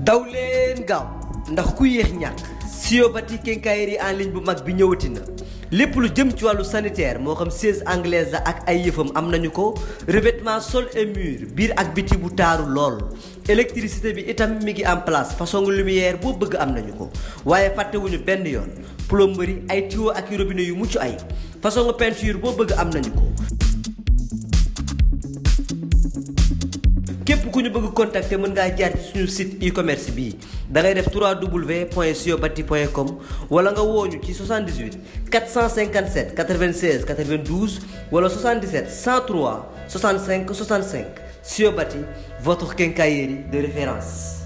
daw leen gaaw ndax ku yéex ñàkk Siobati quincaillerie en ligne bu mag bi ñëwati na lépp lu jëm ci wàllu sanitaire moo xam siège anglaise la ak ay yëfam am nañu ko revêtement sol et mur biir ak biti bu taaru lool électricité bi itam mi ngi en place façon lumière boo bëgg am nañu ko waaye fàttewuñu benn yoon plomberie ay tuyaux ak robinet yu mucc ay façon peinture boo bëgg am nañu ko. képp ku ñu bëgg contacter mën ngaa jaar ci suñu site e-commerce bii da ngay def www.siobati.com wala nga wooñu ci 78 457 96 92 wala 77 103 65 65 Siobati votre quincaillerie de référence.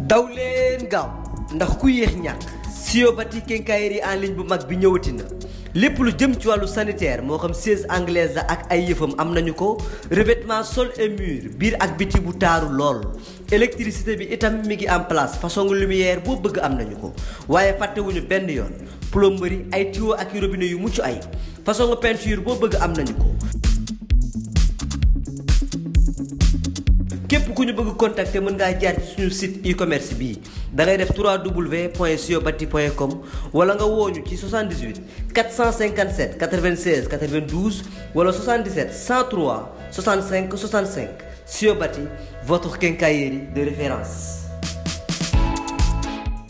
daw leen gaaw ndax ku yéex ñàkk Siobati quincaillerie en ligne bu mag bi ñëwati na lépp lu jëm ci wàllu sanitaire moo xam siège anglaise la ak ay yëfam am nañu ko revêtement sol et mur biir ak biti bu taaru lool électricité bi itam mi ngi en place façon lumière boo bëgg am nañu ko waaye fàttewuñu benn yoon plomberie ay tuyaux ak robinet yu mucc ay façon peinture boo bëgg am nañu ko. képp ku ñu bëgg contacter mën ngaa jaar ci suñu site e-commerce bii da ngay def www.siobati.com wala nga wooñu ci 78 457 96 92 wala 77 103 65 65 Siobati, votre quincaillerie de référence.